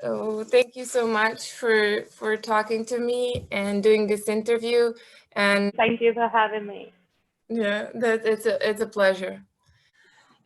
Oh, thank you so much for talking to me and doing this interview. And thank you for having me. Yeah, that it's a pleasure.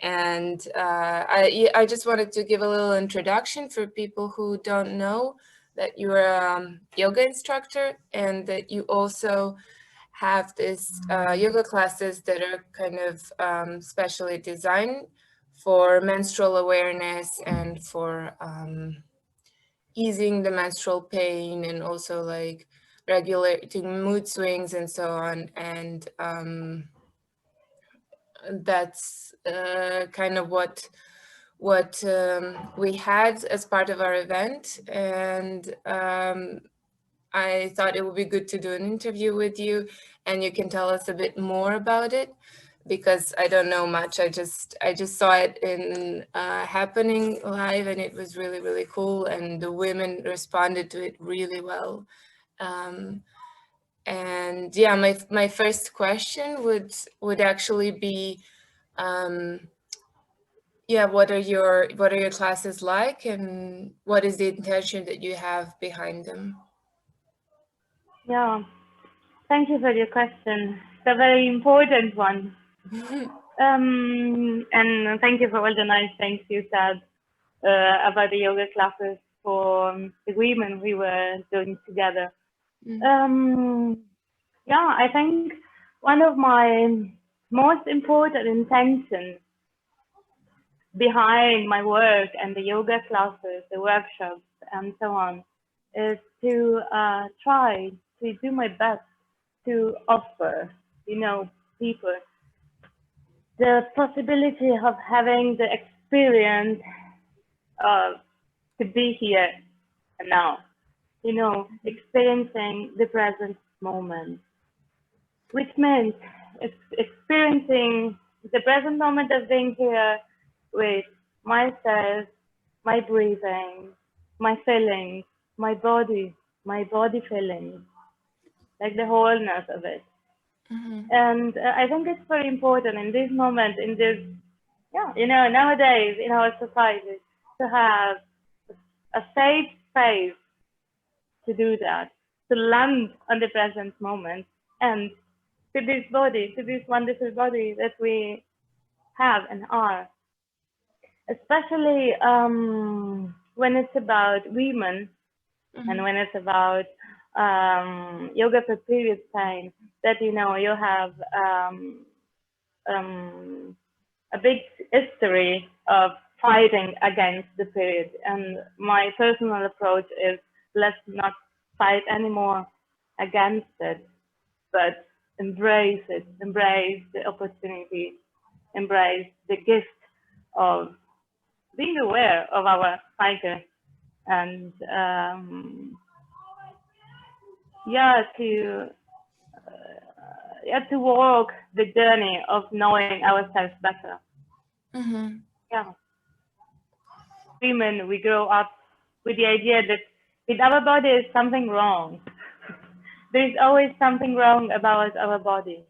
And I just wanted to give a little introduction for people who don't know that you're a yoga instructor and that you also have this yoga classes that are kind of specially designed for menstrual awareness and for easing the menstrual pain and also like regulating mood swings and so on. And that's kind of what we had as part of our event. And I thought it would be good to do an interview with you, and you can tell us a bit more about it, because I don't know much. I just saw it in happening live, and it was really, really cool, and the women responded to it really well. And yeah, my first question would actually be, yeah, what are your classes like, and what is the intention that you have behind them? Yeah, thank you for your question. It's a very important one. And thank you for all the nice things you said about the yoga classes for the women we were doing together. Yeah, I think one of my most important intentions behind my work and the yoga classes, the workshops, and so on, is to try to do my best to offer, people the possibility of having the experience of to be here and now, experiencing the present moment, which means experiencing the present moment of being here with myself, my breathing, my feelings, my body feelings, like the wholeness of it. And I think it's very important in this moment, in this, nowadays in our society, to have a safe space to do that, to land on the present moment and to this body, to this wonderful body that we have and are. Especially when it's about women and when it's about yoga for period pain, that you have a big history of fighting against the period. And my personal approach is, let's not fight anymore against it, but embrace it, embrace the opportunity, embrace the gift of being aware of our cycle, and to walk the journey of knowing ourselves better. Yeah, women, we grow up with the idea that with our body is something wrong. There is always something wrong about our body.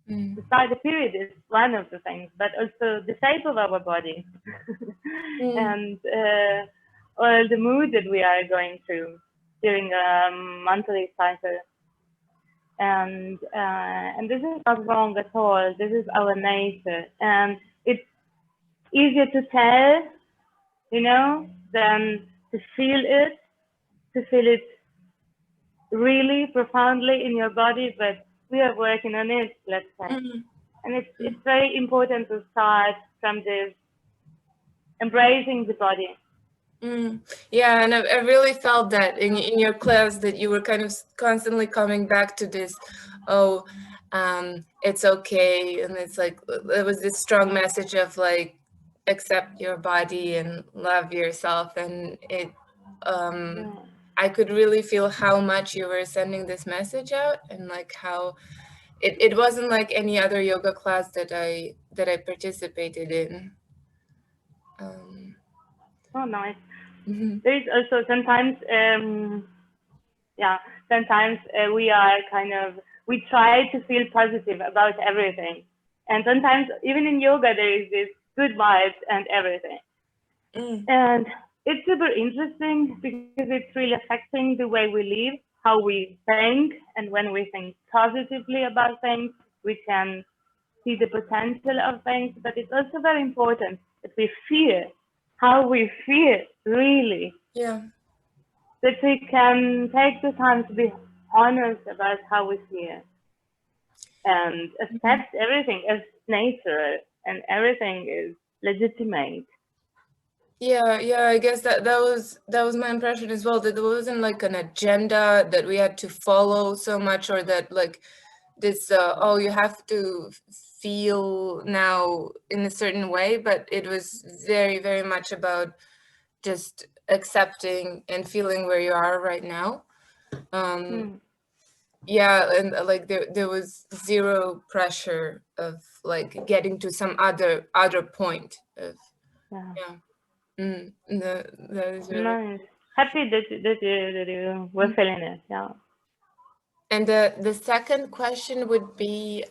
The period is one of the things, but also the shape of our body and all the mood that we are going through during a monthly cycle. And this is not wrong at all. This is our nature, and it's easier to tell, than to feel it really profoundly in your body. But we are working on it, let's say. And it's very important to start from this embracing the body. Yeah, and I really felt that in your class, that you were kind of constantly coming back to this, it's okay. And it's like, there was this strong message of like, accept your body and love yourself. And I could really feel how much you were sending this message out, and like how it wasn't like any other yoga class that I participated in. Oh, nice. There is also sometimes, sometimes we try to feel positive about everything. And sometimes even in yoga, there is this good vibes and everything. And it's super interesting because it's really affecting the way we live, how we think, and when we think positively about things, we can see the potential of things. But it's also very important that we feel how we feel really, Yeah. that we can take the time to be honest about how we feel and accept everything as natural and everything is legitimate. Yeah, yeah, I guess that was my impression as well, that there wasn't like an agenda that we had to follow so much, or that like this oh, you have to feel now in a certain way, but it was very, very much about just accepting and feeling where you are right now. Yeah, and like there was zero pressure of like getting to some other point of, Yeah. yeah. That is really. Nice. Happy that you were feeling it. Yeah. And the second question would be,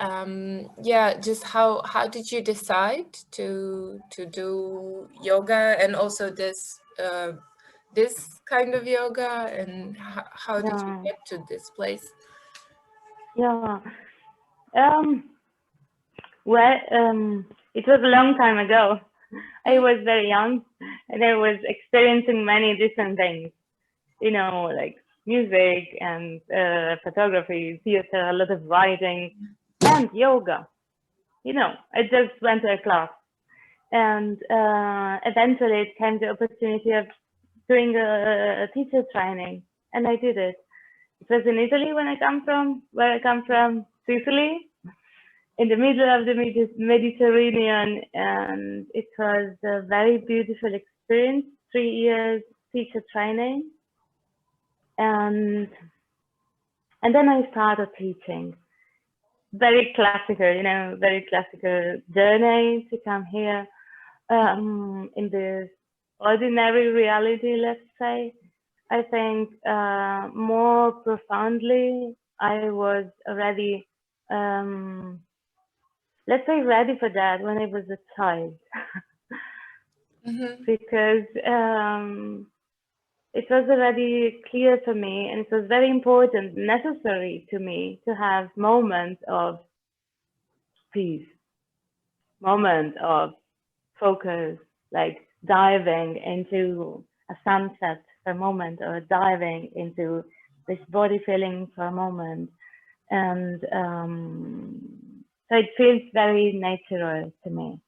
yeah, just how did you decide to do yoga, and also this kind of yoga, and how did you Yeah. get to this place? Yeah. Well, it was a long time ago. I was very young and I was experiencing many different things, you know, like music and photography, theater, a lot of writing, and yoga. You know, I just went to a class. And eventually it came the opportunity of doing a teacher training, and I did it. It was in Italy where I come from, Sicily, in the middle of the Mediterranean, and it was a very beautiful experience. 3 years teacher training, and then I started teaching. Very classical, you know, very classical journey to come here in this ordinary reality, let's say. I think more profoundly, I was already, let's say, ready for that when I was a child. Because it was already clear for me, and it was very important, necessary to me to have moments of peace, moments of focus, like diving into a sunset for a moment, or diving into this body feeling for a moment. And so it feels very natural to me.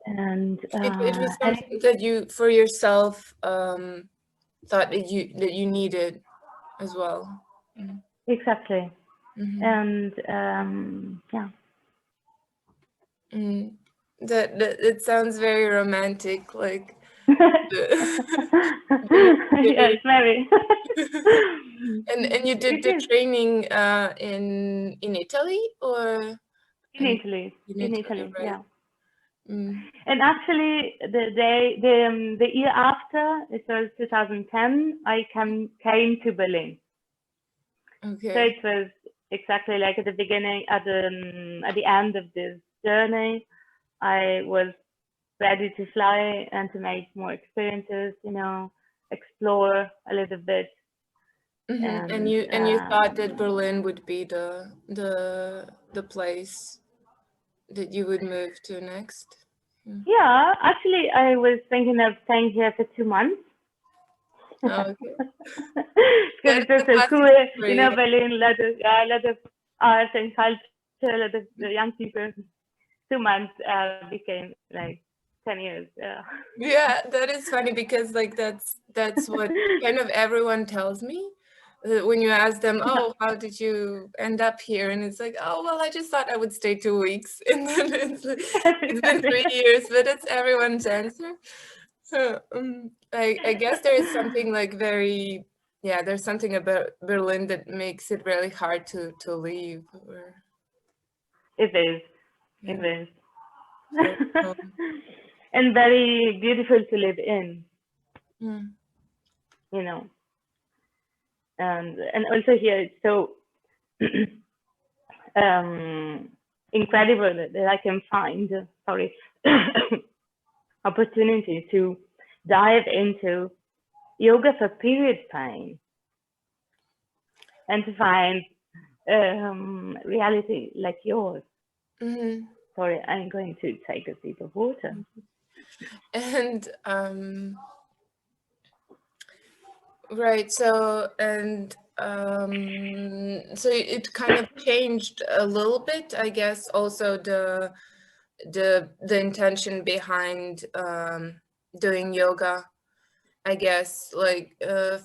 And It was something that you for yourself thought that you needed as well. exactly. And yeah. That it sounds very romantic, like Yes, very. and you did It the is training in Italy, or in Italy. in In Italy, Italy, right? yeah. And actually, the year after, it was 2010, I came to Berlin. Okay. So it was exactly like at the beginning, at the end of this journey, I was ready to fly and to make more experiences, you know, explore a little bit. And you thought that Berlin would be the place that you would move to next? Yeah, actually, I was thinking of staying here for 2 months. Oh, okay. Because That's it's just the so classic cool, you story. know, Berlin, a lot of art and culture, a lot of the young people. 2 months became like 10 years. Yeah. Yeah, that is funny, because like that's what kind of everyone tells me. When you ask them, oh, how did you end up here? And it's like, oh, well, I just thought I would stay 2 weeks. And then it's been 3 years, but that's everyone's answer. So I guess there is something like very, yeah, there's something about Berlin that makes it really hard to leave. Or, It is. yeah, It is. so, And very beautiful to live in, mm, you know. And also here it's so incredible that I can find, sorry, opportunity to dive into yoga for period pain and to find reality like yours. Mm-hmm. Sorry, I'm going to take a sip of water. And right, so so it kind of changed a little bit, I guess. Also the intention behind doing yoga, I guess, like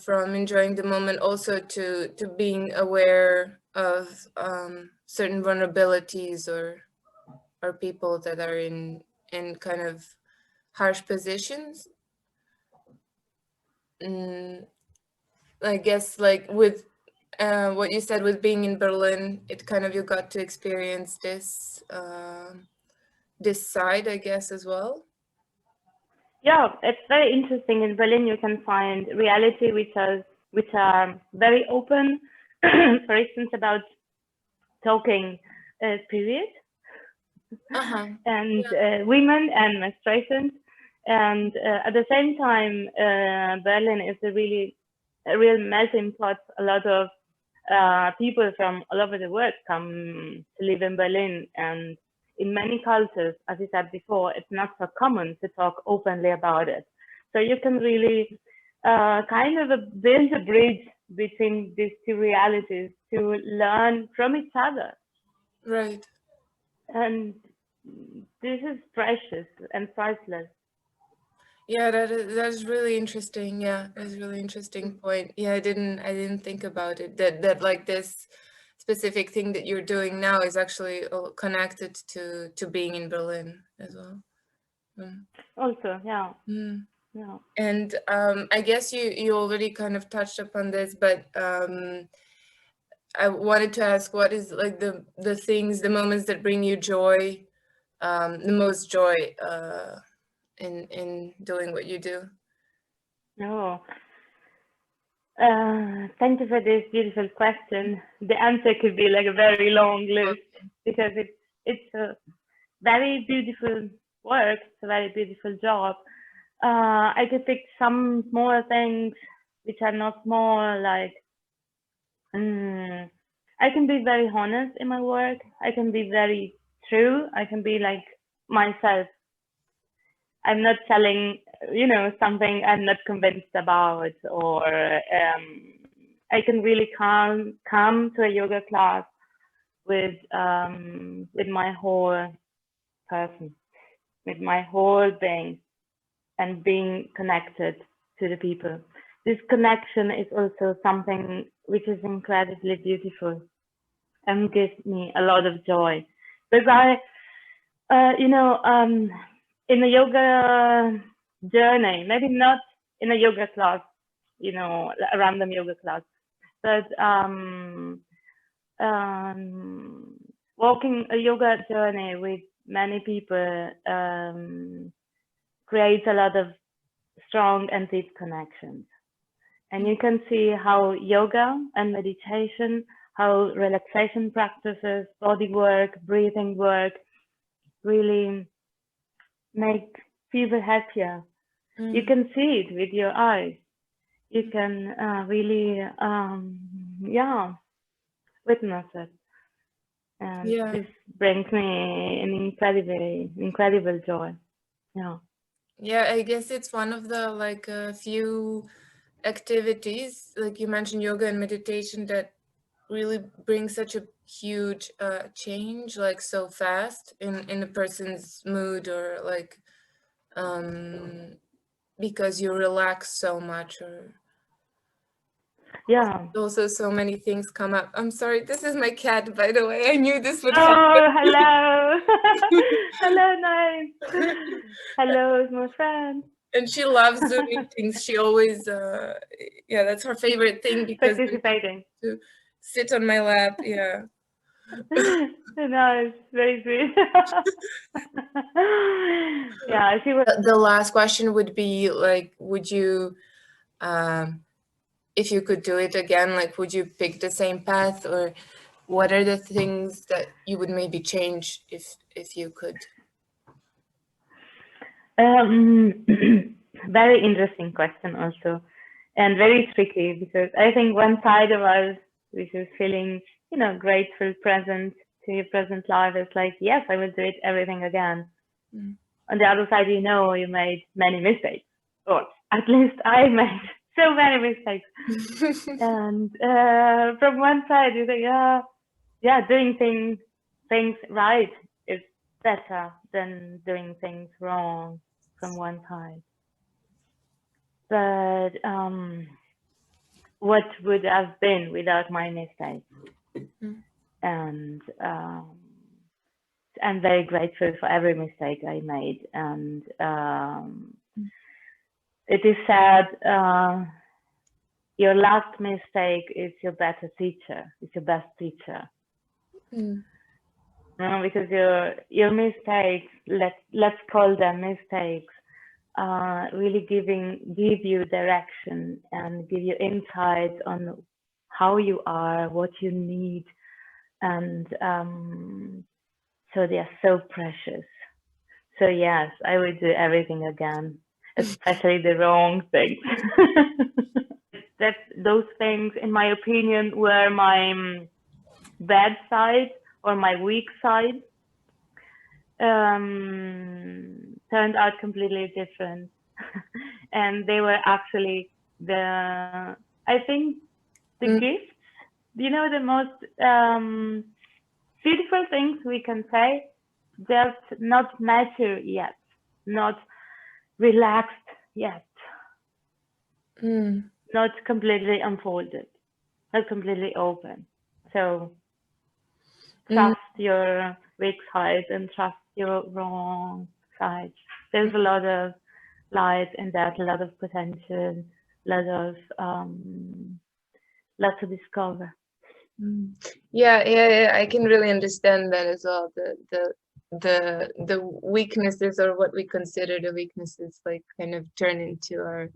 from enjoying the moment also to being aware of certain vulnerabilities or people that are in kind of harsh positions. I guess like with what you said with being in Berlin, it kind of you got to experience this this side, I guess, as well. Yeah, it's very interesting. In Berlin, you can find reality which are very open. For instance, about talking period and women and menstruation. And at the same time, Berlin is a real melting pot. A lot of people from all over the world come to live in Berlin, and in many cultures, as I said before, it's not so common to talk openly about it. So you can really kind of build a bridge between these two realities to learn from each other. Right. And this is precious and priceless. Yeah, that's really interesting. Yeah, that's a really interesting point. Yeah, I didn't think about it. That like this specific thing that you're doing now is actually connected to being in Berlin as well. Also, yeah. Yeah. And I guess you already kind of touched upon this, but I wanted to ask, what is like the things, the moments that bring you joy, the most joy in doing what you do? Oh, thank you for this beautiful question. The answer could be like a very long list because it's a very beautiful work. It's a very beautiful job. I could pick some small things which are not small, like I can be very honest in my work. I can be very true. I can be like myself. I'm not telling, something I'm not convinced about, or I can really come to a yoga class with my whole person, with my whole being, and being connected to the people. This connection is also something which is incredibly beautiful and gives me a lot of joy, because in a yoga journey, maybe not in a yoga class, a random yoga class, but walking a yoga journey with many people creates a lot of strong and deep connections. And you can see how yoga and meditation, how relaxation practices, body work, breathing work really make people happier. You can see it with your eyes. You can really, witness it. And this brings me an incredible joy. Yeah. Yeah, I guess it's one of the like few activities, like you mentioned, yoga and meditation, that really brings such a huge change, like so fast in a person's mood, or like because you relax so much, or also so many things come up. I'm sorry, this is my cat, by the way. I knew this would happen. Hello. Hello, nice. Hello, my friend. And she loves Zoom meetings. She always that's her favorite thing, because participating to sit on my lap. Yeah. Nice, very sweet. Yeah, she was. The last question would be like, would you, if you could do it again, like, would you pick the same path, or what are the things that you would maybe change if you could? Very interesting question also, and very tricky, because I think one side of us, which is feeling, you know, grateful, present to your present life, is like, yes, I will do it everything again. On the other side, you know, you made many mistakes, or at least I made so many mistakes. And from one side, you think, yeah, doing things right is better than doing things wrong from one side. But what would have been without my mistakes? And I'm very grateful for every mistake I made. And it is said, your last mistake is your better teacher, is your best teacher. Because your mistakes, let's call them mistakes, really give you direction and give you insight on how you are, what you need, and so they are so precious. So yes, I would do everything again, especially the wrong things. Those things, in my opinion, were my bad side or my weak side. Turned out completely different. And they were actually I think the gifts, you know, the most beautiful things we can say, just not mature yet, not relaxed yet, not completely unfolded, not completely open. So trust your weak side and trust your wrong side. There's a lot of light in that, a lot of potential, lots to discover. Yeah, I can really understand that as well. The weaknesses, or what we consider the weaknesses, like kind of turn into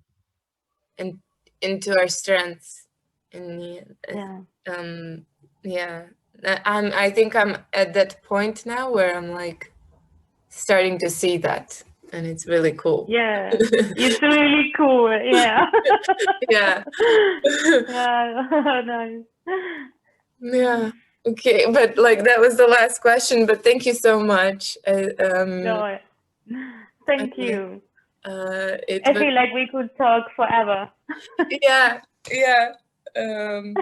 our strengths. I think I'm at that point now where I'm like starting to see that, and it's really cool. Yeah, it's really cool. Yeah. Yeah. Yeah. Nice. Yeah. Okay, but like that was the last question. But thank you so much. No, thank you. I feel like we could talk forever. Yeah. I'm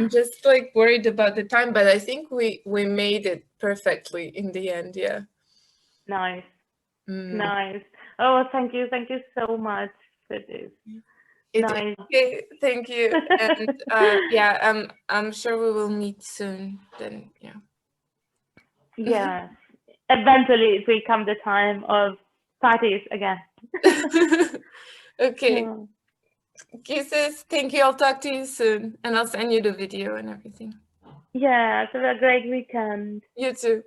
just like worried about the time, but I think we made it perfectly in the end. Yeah. Nice. Nice. Oh, thank you so much for this. Nice. Okay, thank you. And I'm sure we will meet soon then. Yeah. Yes. Eventually it will come the time of parties again. Okay. Yeah. Kisses. Thank you. I'll talk to you soon, and I'll send you the video and everything. Yeah, have a great weekend. You too.